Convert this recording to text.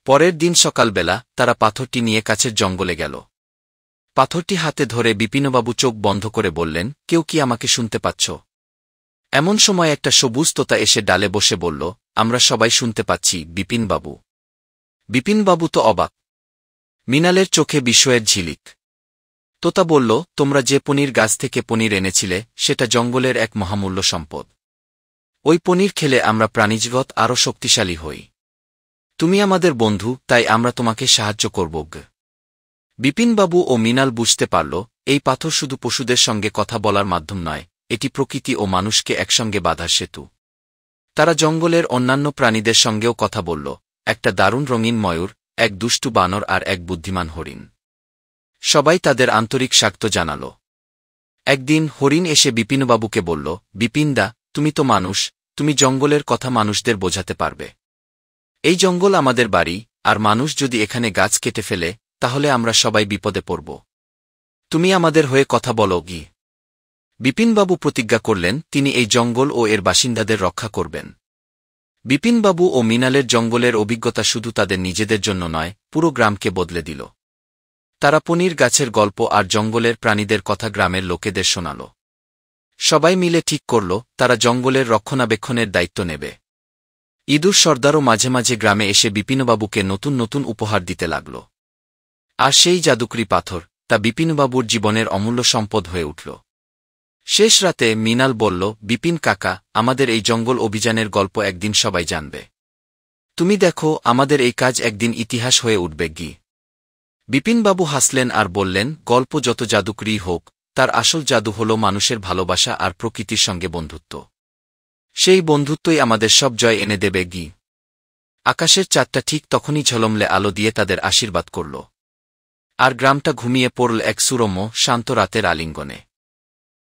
পরের দিন সকালবেলা তারা পাথরটি নিয়ে কাছের জঙ্গলে গেল। পাথরটি হাতে ধরে বিপিনবাবু চোখ বন্ধ করে বললেন, কেউ কি আমাকে শুনতে পাচ্ছ? এমন সময় একটা সবুজ তোতা এসে ডালে বসে বলল, আমরা সবাই শুনতে পাচ্ছি বিপিনবাবু। বিপিনবাবু তো অবাক। মৃণালের চোখে বিস্ময়ের ঝিলিক। তোতা বলল, তোমরা যে পনির গাছ থেকে পনির এনেছিলে সেটা জঙ্গলের এক মহামূল্য সম্পদ। ওই পনির খেলে আমরা প্রাণীজগৎ আরও শক্তিশালী হই। তুমি আমাদের বন্ধু, তাই আমরা তোমাকে সাহায্য করব। বিপিনবাবু ও মৃণাল বুঝতে পারল, এই পাথর শুধু পশুদের সঙ্গে কথা বলার মাধ্যম নয়, এটি প্রকৃতি ও মানুষকে একসঙ্গে বাঁধার সেতু। তারা জঙ্গলের অন্যান্য প্রাণীদের সঙ্গেও কথা বলল, একটা দারুণ রঙিন ময়ূর, এক দুষ্টু বানর আর এক বুদ্ধিমান হরিণ। সবাই তাদের আন্তরিক স্বাগত জানাল। একদিন হরিণ এসে বিপিনবাবুকে বলল, বিপিনদা, তুমি তো মানুষ, তুমি জঙ্গলের কথা মানুষদের বোঝাতে পারবে। এই জঙ্গল আমাদের বাড়ি, আর মানুষ যদি এখানে গাছ কেটে ফেলে তাহলে আমরা সবাই বিপদে পড়ব। তুমি আমাদের হয়ে কথা বলো গি। বিপিনবাবু প্রতিজ্ঞা করলেন তিনি এই জঙ্গল ও এর বাসিন্দাদের রক্ষা করবেন। বিপিনবাবু ও মৃণালের জঙ্গলের অভিজ্ঞতা শুধু তাদের নিজেদের জন্য নয়, পুরো গ্রামকে বদলে দিল। তারা পনির গাছের গল্প আর জঙ্গলের প্রাণীদের কথা গ্রামের লোকেদের শোনাল। সবাই মিলে ঠিক করল তারা জঙ্গলের রক্ষণাবেক্ষণের দায়িত্ব নেবে। ইঁদুর সর্দারও মাঝে মাঝে গ্রামে এসে বিপিনবাবুকে নতুন নতুন উপহার দিতে লাগল। আর সেই জাদুকরি পাথর, তা বিপিনবাবুর জীবনের অমূল্য সম্পদ হয়ে উঠল। শেষ রাতে মৃণাল বলল, বিপিন কাকা, আমাদের এই জঙ্গল অভিযানের গল্প একদিন সবাই জানবে। তুমি দেখো, আমাদের এই কাজ একদিন ইতিহাস হয়ে উঠবে গি। বিপিনবাবু হাসলেন আর বললেন, গল্প যত জাদুকরি হোক, তার আসল জাদু হল মানুষের ভালোবাসা আর প্রকৃতির সঙ্গে বন্ধুত্ব। সেই বন্ধুত্বই আমাদের সব জয় এনে দেবে গি। আকাশের চাঁদটা ঠিক তখনই ঝলমলে আলো দিয়ে তাদের আশীর্বাদ করল। আর গ্রামটা ঘুমিয়ে পড়ল এক সুরম্য, শান্ত রাতের আলিঙ্গনে।